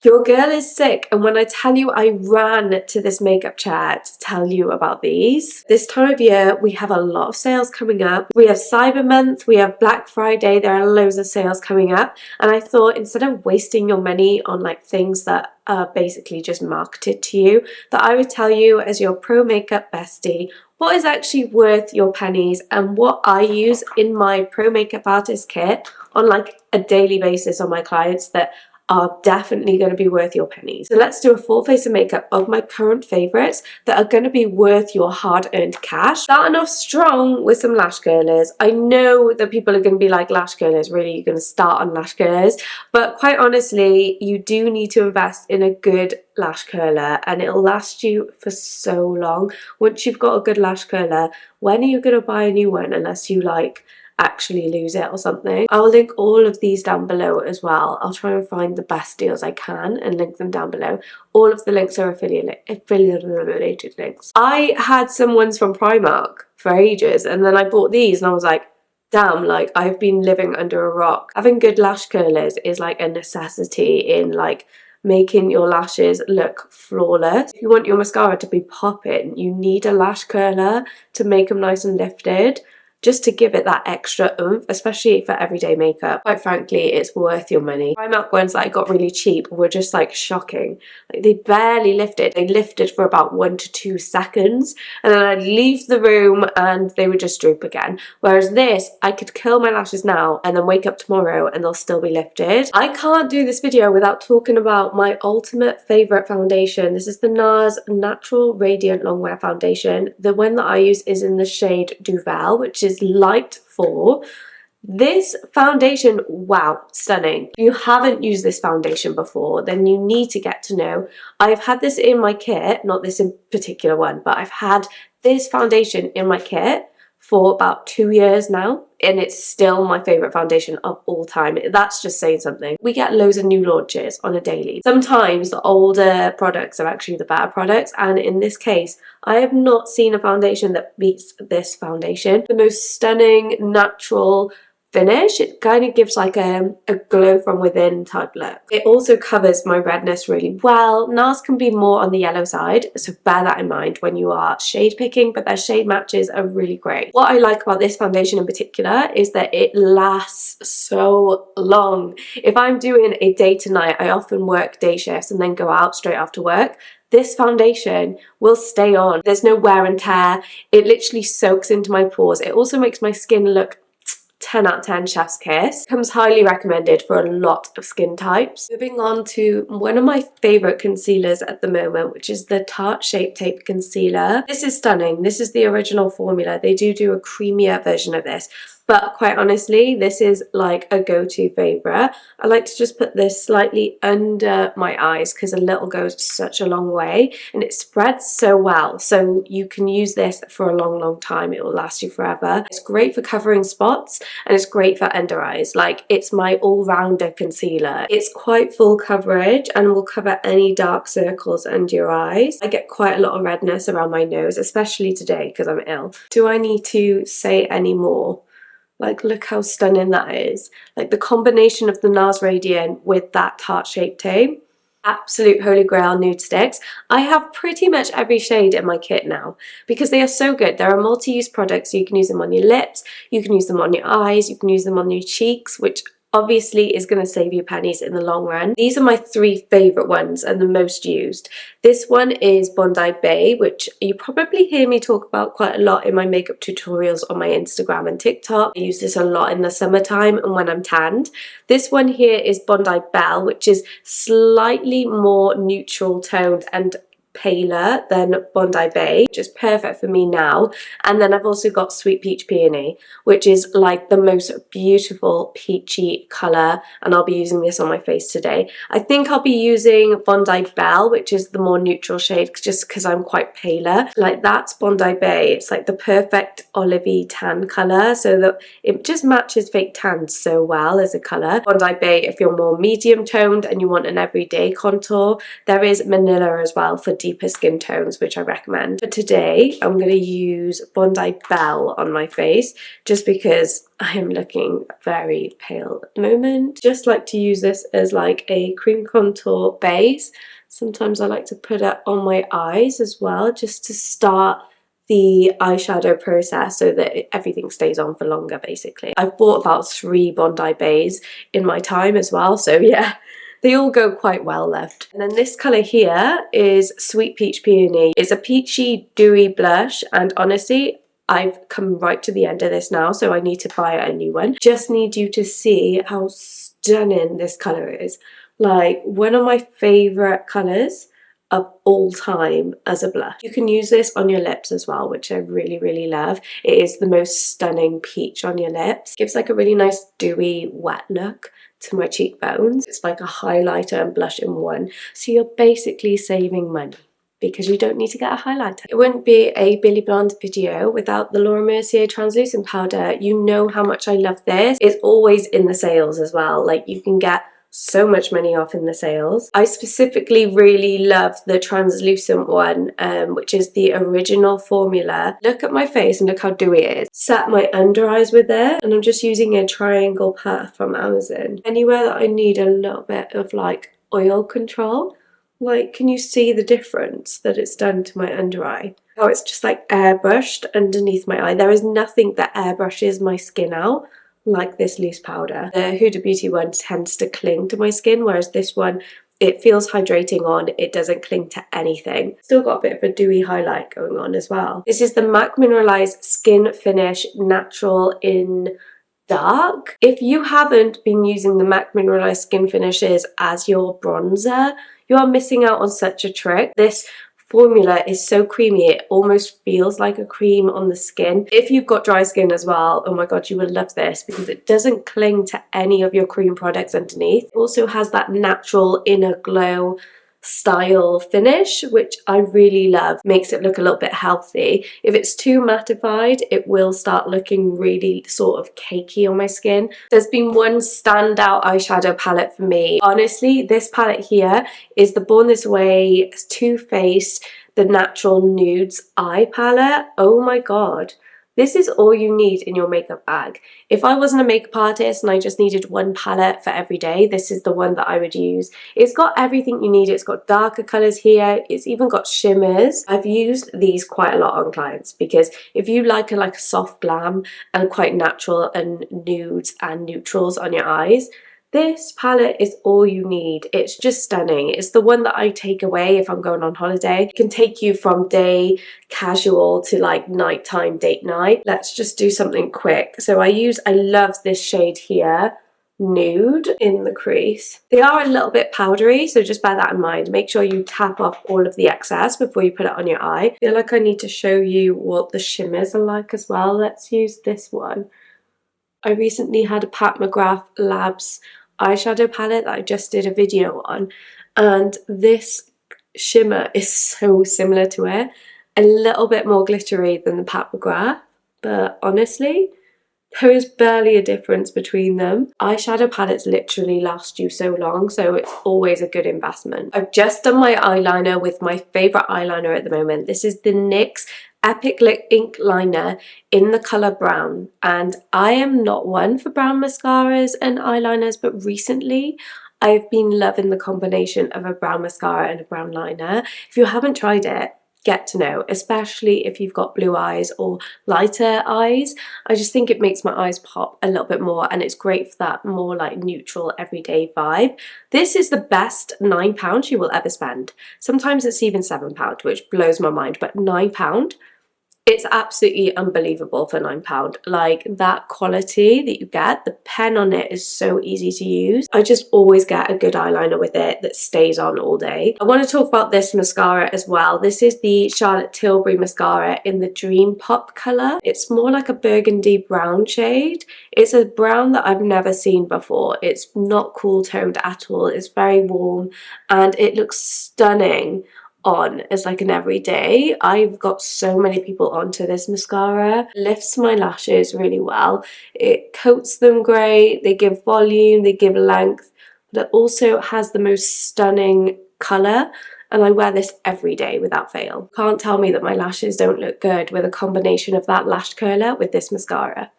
Your girl is sick, and when I tell you I ran to this makeup chair to tell you about these. This time of year we have a lot of sales coming up. We have Cyber Month, we have Black Friday, there are loads of sales coming up, and I thought instead of wasting your money on like things that are basically just marketed to you, that I would tell you as your pro makeup bestie what is actually worth your pennies and what I use in my pro makeup artist kit on like a daily basis on my clients that are definitely going to be worth your pennies. So let's do a full face of makeup of my current favourites that are going to be worth your hard-earned cash. Starting off strong with some lash curlers. I know that people are going to be like, lash curlers, really, you're going to start on lash curlers? But quite honestly, you do need to invest in a good lash curler and it'll last you for so long. Once you've got a good lash curler, when are you going to buy a new one unless you like actually lose it or something? I'll link all of these down below as well. I'll try and find the best deals I can and link them down below. All of the links are affiliate links. I had some ones from Primark for ages and then I bought these and I was like, damn, like I've been living under a rock. Having good lash curlers is like a necessity in like making your lashes look flawless. If you want your mascara to be popping, you need a lash curler to make them nice and lifted, just to give it that extra oomph, especially for everyday makeup. Quite frankly, it's worth your money. Primark ones that I got really cheap were just like shocking. Like they barely lifted. They lifted for about 1 to 2 seconds and then I'd leave the room and they would just droop again. Whereas this, I could curl my lashes now and then wake up tomorrow and they'll still be lifted. I can't do this video without talking about my ultimate favourite foundation. This is the NARS Natural Radiant Longwear Foundation. The one that I use is in the shade Duvel, which is light 4. This foundation, wow, stunning. If you haven't used this foundation before, then you need to get to know. I've had this in my kit, not this in particular one, but I've had this foundation in my kit for about 2 years now, and it's still my favourite foundation of all time. That's just saying something. We get loads of new launches on a daily. Sometimes the older products are actually the better products, and in this case, I have not seen a foundation that beats this foundation. The most stunning, natural finish. It kind of gives like a glow from within type look. It also covers my redness really well. NARS can be more on the yellow side, so bear that in mind when you are shade picking, but their shade matches are really great. What I like about this foundation in particular is that it lasts so long. If I'm doing a day to night, I often work day shifts and then go out straight after work. This foundation will stay on. There's no wear and tear. It literally soaks into my pores. It also makes my skin look 10 out of 10 chef's kiss. Comes highly recommended for a lot of skin types. Moving on to one of my favourite concealers at the moment, which is the Tarte Shape Tape Concealer. This is stunning. This is the original formula. They do a creamier version of this, but quite honestly, this is like a go-to favourite. I like to just put this slightly under my eyes because a little goes such a long way and it spreads so well. So you can use this for a long time. It will last you forever. It's great for covering spots and it's great for under eyes. Like, it's my all-rounder concealer. It's quite full coverage and will cover any dark circles under your eyes. I get quite a lot of redness around my nose, especially today because I'm ill. Do I need to say any more? Like, look how stunning that is. Like, the combination of the NARS Radiant with that Tarte Shape Tape. Absolute holy grail nude sticks. I have pretty much every shade in my kit now because they are so good. There are multi-use products, so you can use them on your lips, you can use them on your eyes, you can use them on your cheeks, which obviously is going to save you pennies in the long run. These are my 3 favourite ones and the most used. This one is Bondi Bay, which you probably hear me talk about quite a lot in my makeup tutorials on my Instagram and TikTok. I use this a lot in the summertime and when I'm tanned. This one here is Bondi Belle, which is slightly more neutral toned and paler than Bondi Bay, which is perfect for me now. And then I've also got Sweet Peach Peony, which is like the most beautiful peachy colour, and I'll be using this on my face today. I think I'll be using Bondi Belle, which is the more neutral shade, just because I'm quite paler. Like, that's Bondi Bay. It's like the perfect olivey tan colour, so that it just matches fake tan so well as a colour. Bondi Bay, if you're more medium toned and you want an everyday contour. There is Manila as well for deeper skin tones, which I recommend. But today I'm going to use Bondi Bell on my face just because I am looking very pale at the moment. Just like to use this as like a cream contour base. Sometimes I like to put it on my eyes as well, just to start the eyeshadow process so that everything stays on for longer, basically. I've bought about 3 Bondi Bays in my time as well, so yeah, they all go quite well left. And then this colour here is Sweet Peach Peony. It's a peachy, dewy blush, and honestly, I've come right to the end of this now, so I need to buy a new one. Just need you to see how stunning this colour is. Like, one of my favourite colours of all time as a blush. You can use this on your lips as well, which I really, really love. It is the most stunning peach on your lips. Gives like a really nice dewy, wet look to my cheekbones. It's like a highlighter and blush in one. So you're basically saving money because you don't need to get a highlighter. It wouldn't be a Billy Blonde video without the Laura Mercier translucent powder. You know how much I love this. It's always in the sales as well. Like, you can get so much money off in the sales. I specifically really love the translucent one, which is the original formula. Look at my face and look how dewy it is. Set my under eyes with it, and I'm just using a triangle pat from Amazon. Anywhere that I need a little bit of like oil control, like, can you see the difference that it's done to my under eye? How it's just like airbrushed underneath my eye. There is nothing that airbrushes my skin out like this loose powder. The Huda Beauty one tends to cling to my skin, whereas this one, it feels hydrating on, it doesn't cling to anything. Still got a bit of a dewy highlight going on as well. This is the MAC Mineralized Skin Finish Natural in Dark. If you haven't been using the MAC Mineralized Skin Finishes as your bronzer, you are missing out on such a trick. This formula is so creamy, it almost feels like a cream on the skin. If you've got dry skin as well, oh my god, you will love this because it doesn't cling to any of your cream products underneath. It also has that natural inner glow style finish, which I really love. Makes it look a little bit healthy. If it's too mattified, it will start looking really sort of cakey on my skin. There's been one standout eyeshadow palette for me. Honestly, this palette here is the Born This Way Too Faced The Natural Nudes eye palette. Oh my god. This is all you need in your makeup bag. If I wasn't a makeup artist and I just needed one palette for every day, this is the one that I would use. It's got everything you need. It's got darker colours here. It's even got shimmers. I've used these quite a lot on clients because if you like a soft glam and quite natural and nudes and neutrals on your eyes, this palette is all you need. It's just stunning. It's the one that I take away if I'm going on holiday. It can take you from day casual to like nighttime date night. Let's just do something quick. So I love this shade here, Nude, in the crease. They are a little bit powdery, so just bear that in mind. Make sure you tap off all of the excess before you put it on your eye. I feel like I need to show you what the shimmers are like as well. Let's use this one. I recently had a Pat McGrath Labs eyeshadow palette that I just did a video on, and this shimmer is so similar to it. A little bit more glittery than the Pat McGrath, but honestly, there is barely a difference between them. Eyeshadow palettes literally last you so long, so it's always a good investment. I've just done my eyeliner with my favourite eyeliner at the moment. This is the NYX Epic Lip Ink Liner in the colour brown, and I am not one for brown mascaras and eyeliners, but recently I've been loving the combination of a brown mascara and a brown liner. If you haven't tried it, get to know, especially if you've got blue eyes or lighter eyes. I just think it makes my eyes pop a little bit more, and it's great for that more like neutral everyday vibe. This is the best £9 you will ever spend. Sometimes it's even £7, which blows my mind, but £9, it's absolutely unbelievable for £9. Like, that quality that you get, the pen on it is so easy to use. I just always get a good eyeliner with it that stays on all day. I want to talk about this mascara as well. This is the Charlotte Tilbury mascara in the Dream Pop colour. It's more like a burgundy brown shade. It's a brown that I've never seen before. It's not cool toned at all. It's very warm and it looks stunning on as like an everyday. I've got so many people onto this mascara. It lifts my lashes really well. It coats them great. They give volume, they give length, but it also has the most stunning colour and I wear this every day without fail. Can't tell me that my lashes don't look good with a combination of that lash curler with this mascara.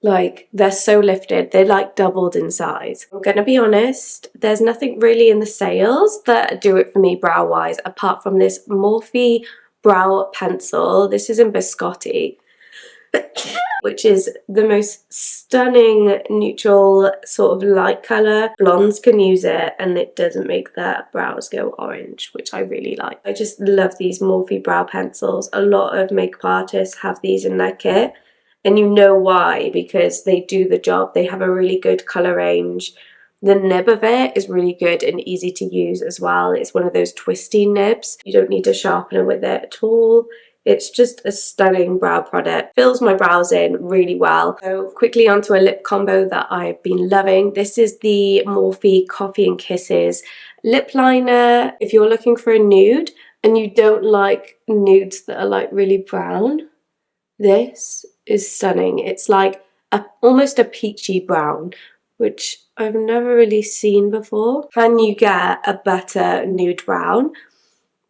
Like, they're so lifted, they're like doubled in size. I'm gonna be honest, there's nothing really in the sales that do it for me brow wise apart from this Morphe brow pencil. This is in Biscotti, which is the most stunning neutral sort of light colour. Blondes can use it and it doesn't make their brows go orange, which I really like. I just love these Morphe brow pencils. A lot of makeup artists have these in their kit, and you know why, because they do the job. They have a really good colour range. The nib of it is really good and easy to use as well. It's one of those twisty nibs. You don't need to sharpen it with it at all. It's just a stunning brow product. Fills my brows in really well. So quickly onto a lip combo that I've been loving. This is the Morphe Coffee and Kisses lip liner. If you're looking for a nude and you don't like nudes that are like really brown, this is stunning. It's like almost a peachy brown, which I've never really seen before. Can you get a better nude brown?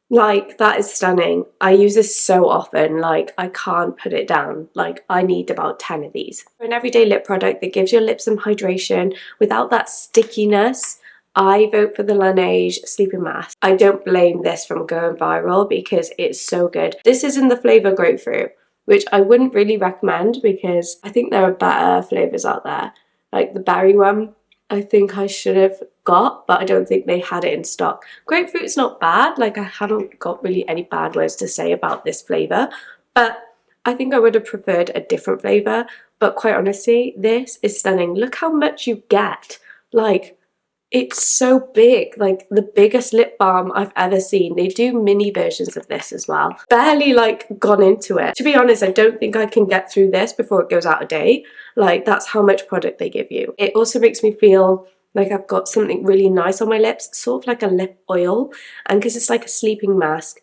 Like, that is stunning. I use this so often, like, I can't put it down. Like, I need about 10 of these. For an everyday lip product that gives your lips some hydration without that stickiness, I vote for the Laneige Sleeping Mask. I don't blame this from going viral because it's so good. This is in the flavour grapefruit, which I wouldn't really recommend because I think there are better flavours out there. Like the berry one, I think I should have got, but I don't think they had it in stock. Grapefruit's not bad, like I haven't got really any bad words to say about this flavour, but I think I would have preferred a different flavour. But quite honestly, this is stunning. Look how much you get. Like, it's so big, like the biggest lip balm I've ever seen. They do mini versions of this as well. Barely like gone into it. To be honest, I don't think I can get through this before it goes out of date. Like, that's how much product they give you. It also makes me feel like I've got something really nice on my lips, sort of like a lip oil, and because it's like a sleeping mask,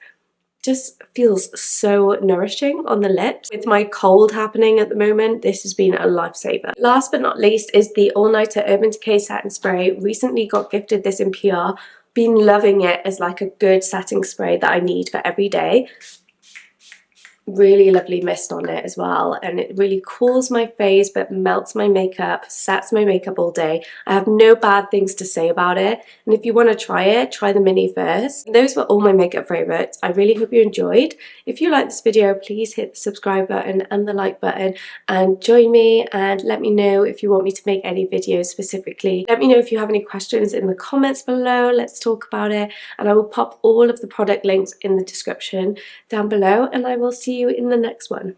just feels so nourishing on the lips. With my cold happening at the moment, this has been a lifesaver. Last but not least is the All Nighter Urban Decay Setting Spray. Recently got gifted this in PR. Been loving it as like a good setting spray that I need for every day. Really lovely mist on it as well, and it really cools my face but melts my makeup, sets my makeup all day. I have no bad things to say about it, and if you want to try it, try the mini first. And those were all my makeup favourites. I really hope you enjoyed. If you like this video, please hit the subscribe button and the like button and join me, and let me know if you want me to make any videos specifically. Let me know if you have any questions in the comments below. Let's talk about it, and I will pop all of the product links in the description down below, and I will see you in the next one.